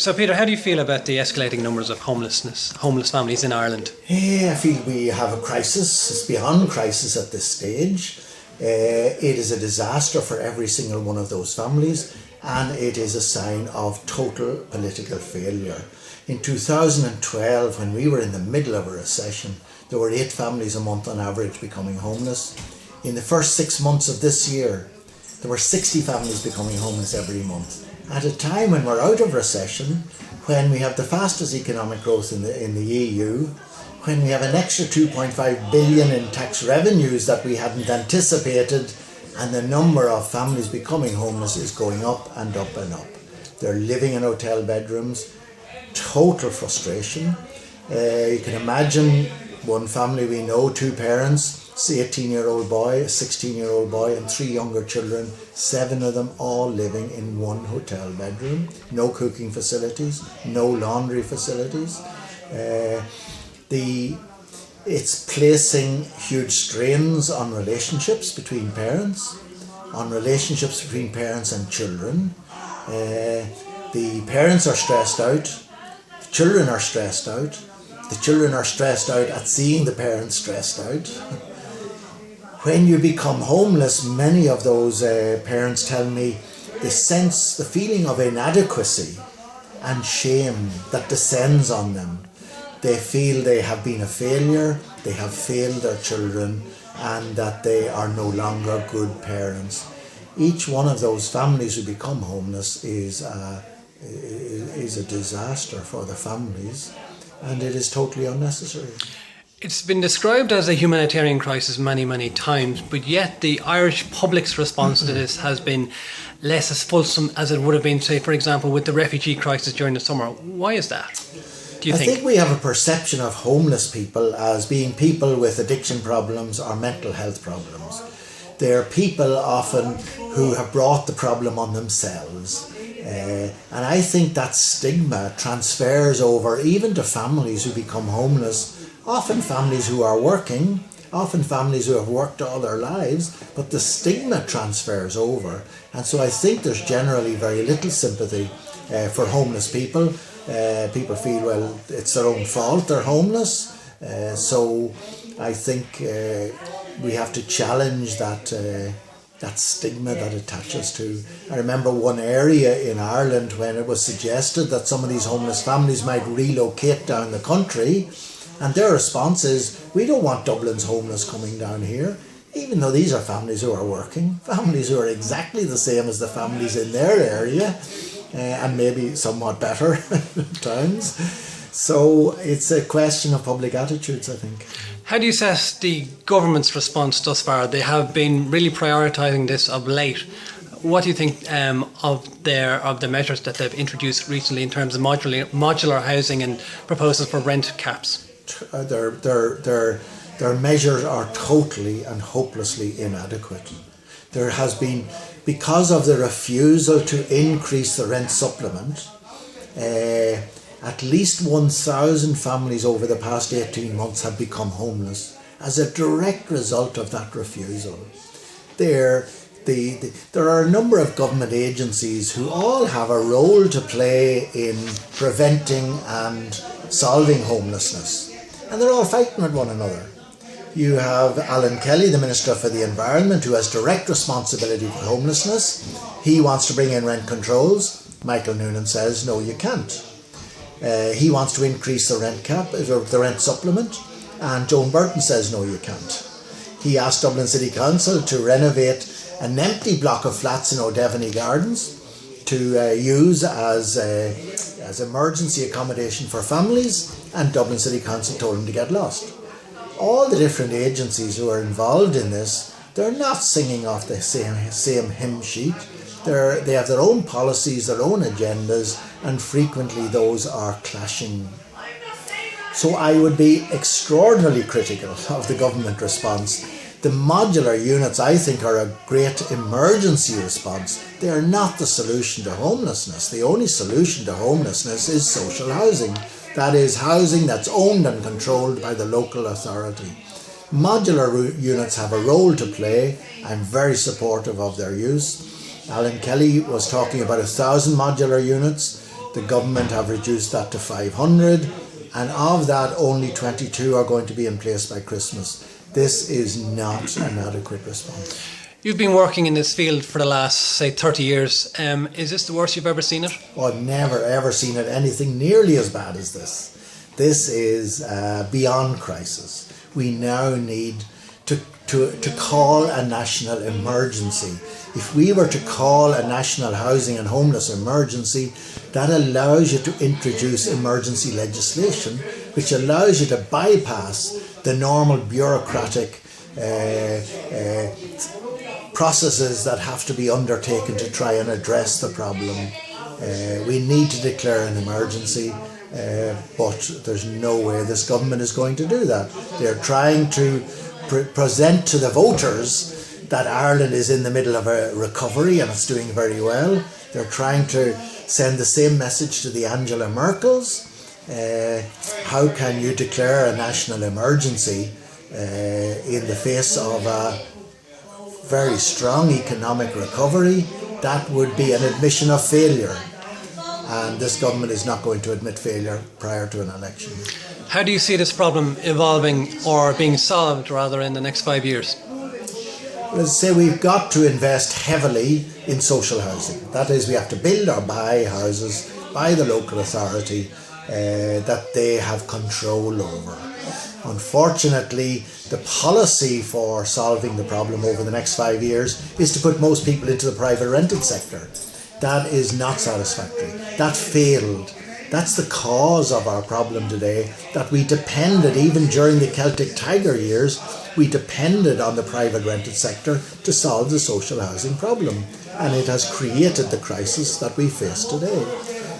So Peter, how do you feel about the escalating numbers of homeless families in Ireland? I feel we have a crisis. It's beyond crisis at this stage. It is a disaster for every single one of those families, and it is a sign of total political failure. In 2012, when we were in the middle of a recession, there were 8 families a month on average becoming homeless. In the first 6 months of this year, there were 60 families becoming homeless every month. At a time when we're out of recession, when we have the fastest economic growth in the EU, when we have an extra 2.5 billion in tax revenues that we hadn't anticipated, and the number of families becoming homeless is going up and up and up. They're living in hotel bedrooms, total frustration. You can imagine one family we know, 2 parents, 18-year-old boy, a 16-year-old boy and 3 younger children, 7 of them all living in one hotel bedroom. No cooking facilities, no laundry facilities. It's placing huge strains on relationships between parents, and children. The parents are stressed out, the children are stressed out, the children are stressed out at seeing the parents stressed out. When you become homeless, many of those parents tell me they sense the feeling of inadequacy and shame that descends on them. They feel they have been a failure, they have failed their children, and that they are no longer good parents. Each one of those families who become homeless is a disaster for the families, and it is totally unnecessary. It's been described as a humanitarian crisis many, many times, but yet the Irish public's response to this has been less as fulsome as it would have been, say, for example, with the refugee crisis during the summer. Why is that, do you think? I think we have a perception of homeless people as being people with addiction problems or mental health problems. They're people often who have brought the problem on themselves. And I think that stigma transfers over even to families who become homeless, often families who are working, often families who have worked all their lives, but the stigma transfers over. And so I think there's generally very little sympathy for homeless people. People feel, well, it's their own fault they're homeless. So I think we have to challenge that stigma that attaches to. I remember one area in Ireland when it was suggested that some of these homeless families might relocate down the country, and their response is, we don't want Dublin's homeless coming down here, even though these are families who are working, families who are exactly the same as the families in their area, and maybe somewhat better at times. So it's a question of public attitudes, I think. How do you assess the government's response thus far? They have been really prioritising this of late. What do you think of the measures that they've introduced recently in terms of modular housing and proposals for rent caps? Their measures are totally and hopelessly inadequate. There has been, because of the refusal to increase the rent supplement, at least 1,000 families over the past 18 months have become homeless as a direct result of that refusal. There are a number of government agencies who all have a role to play in preventing and solving homelessness, and they're all fighting with one another. You have Alan Kelly, the Minister for the Environment, who has direct responsibility for homelessness. He wants to bring in rent controls. Michael Noonan says, no, you can't. He wants to increase the rent cap, the rent supplement, and Joan Burton says, no, you can't. He asked Dublin City Council to renovate an empty block of flats in O'Devany Gardens to use as emergency accommodation for families, and Dublin City Council told him to get lost. All the different agencies who are involved in this, they're not singing off the same hymn sheet. They have their own policies, their own agendas, and frequently those are clashing. So I would be extraordinarily critical of the government response. The modular units, I think, are a great emergency response. They are not the solution to homelessness. The only solution to homelessness is social housing. That is housing that's owned and controlled by the local authority. Modular units have a role to play. I'm very supportive of their use. Alan Kelly was talking about 1,000 modular units. The government have reduced that to 500, and of that only 22 are going to be in place by Christmas. This is not an adequate response. You've been working in this field for the last, say, 30 years. Is this the worst you've ever seen it? Oh, I've never ever seen it anything nearly as bad as this. This is beyond crisis. We now need to call a national emergency. If we were to call a national housing and homeless emergency, that allows you to introduce emergency legislation, which allows you to bypass the normal bureaucratic processes that have to be undertaken to try and address the problem. We need to declare an emergency, but there's no way this government is going to do that. They're trying to present to the voters that Ireland is in the middle of a recovery and it's doing very well. They're trying to send the same message to the Angela Merkels. How can you declare a national emergency in the face of a very strong economic recovery? That would be an admission of failure, and this government is not going to admit failure prior to an election. How do you see this problem evolving, or being solved rather, in the next 5 years? Let's say we've got to invest heavily in social housing. That is, we have to build or buy houses by the local authority that they have control over. Unfortunately, the policy for solving the problem over the next 5 years is to put most people into the private rented sector. That is not satisfactory. That failed. That's the cause of our problem today, that we depended, even during the Celtic Tiger years, we depended on the private rented sector to solve the social housing problem. And it has created the crisis that we face today.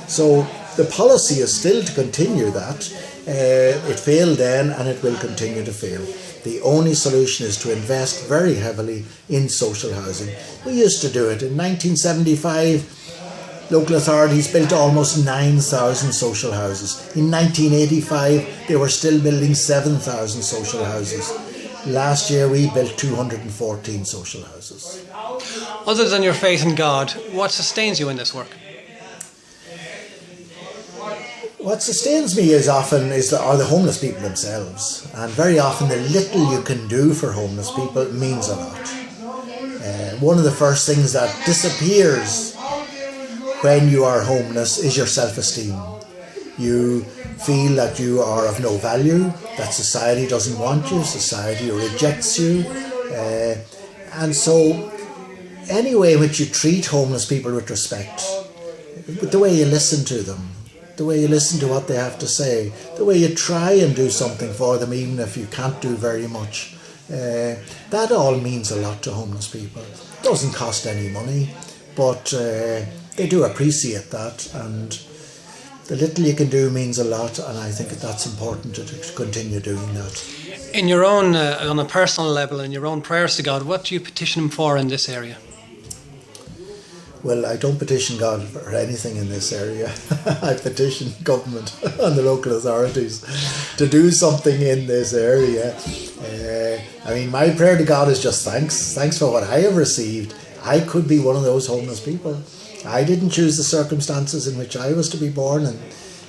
So the policy is still to continue that. It failed then and it will continue to fail. The only solution is to invest very heavily in social housing. We used to do it. In 1975, local authorities built almost 9,000 social houses. In 1985, they were still building 7,000 social houses. Last year, we built 214 social houses. Other than your faith in God, what sustains you in this work? What sustains me are the homeless people themselves. And very often, the little you can do for homeless people means a lot. One of the first things that disappears when you are homeless is your self-esteem. You feel that you are of no value, that society doesn't want you, society rejects you. And so any way in which you treat homeless people with respect, the way you listen to them, the way you listen to what they have to say, the way you try and do something for them even if you can't do very much, that all means a lot to homeless people. It doesn't cost any money, but they do appreciate that, and the little you can do means a lot, and I think that's important to continue doing that. In your own, on a personal level, in your own prayers to God, what do you petition Him for in this area? Well, I don't petition God for anything in this area. I petition government and the local authorities to do something in this area. My prayer to God is just thanks. Thanks for what I have received. I could be one of those homeless people. I didn't choose the circumstances in which I was to be born, and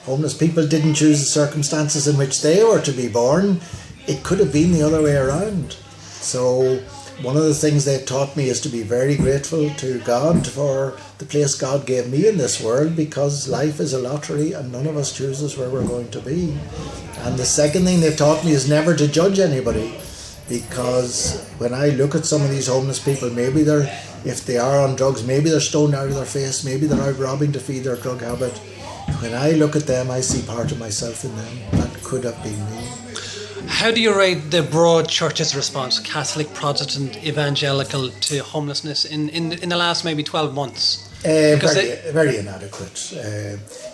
homeless people didn't choose the circumstances in which they were to be born. It could have been the other way around. So one of the things they've taught me is to be very grateful to God for the place God gave me in this world, because life is a lottery and none of us chooses where we're going to be. And the second thing they've taught me is never to judge anybody, because when I look at some of these homeless people, if they are on drugs, maybe they're stoned out of their face, maybe they're out robbing to feed their drug habit. When I look at them, I see part of myself in them. That could have been me. How do you rate the broad church's response, Catholic, Protestant, Evangelical, to homelessness in the last maybe 12 months? Very inadequate.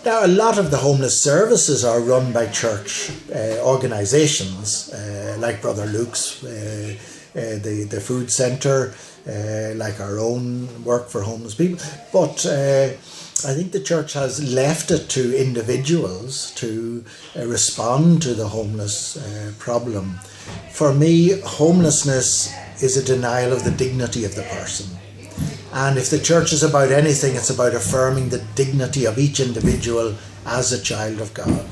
Now, a lot of the homeless services are run by church organisations, like Brother Luke's, the food centre, like our own work for homeless people. But I think the church has left it to individuals to respond to the homeless problem. For me, homelessness is a denial of the dignity of the person. And if the church is about anything, it's about affirming the dignity of each individual as a child of God.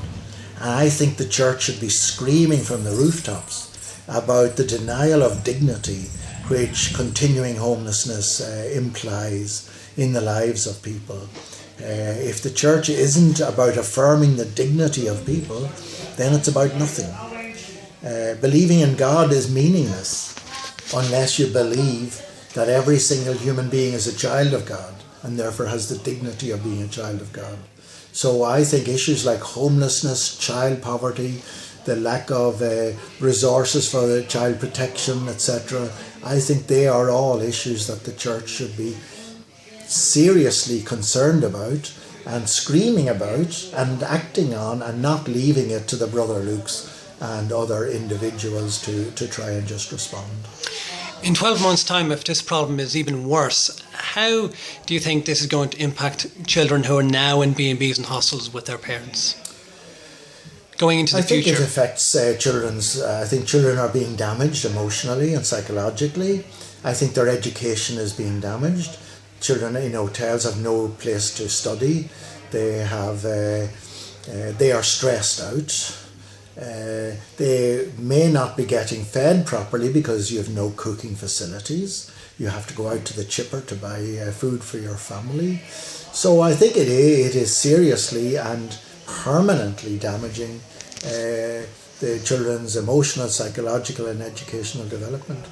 And I think the church should be screaming from the rooftops about the denial of dignity which continuing homelessness implies in the lives of people. If the church isn't about affirming the dignity of people, then it's about nothing. Believing in God is meaningless unless you believe that every single human being is a child of God and therefore has the dignity of being a child of God. So I think issues like homelessness, child poverty, the lack of resources for child protection, etc., I think they are all issues that the church should be seriously concerned about and screaming about and acting on, and not leaving it to the Brother Lukes and other individuals to try and just respond. In 12 months' time, if this problem is even worse, how do you think this is going to impact children who are now in B&Bs and hostels with their parents? Going into the future? I think it affects children's... I think children are being damaged emotionally and psychologically. I think their education is being damaged. Children in hotels have no place to study. They are stressed out. They may not be getting fed properly because you have no cooking facilities. You have to go out to the chipper to buy food for your family. So I think it is seriously and permanently damaging the children's emotional, psychological and educational development.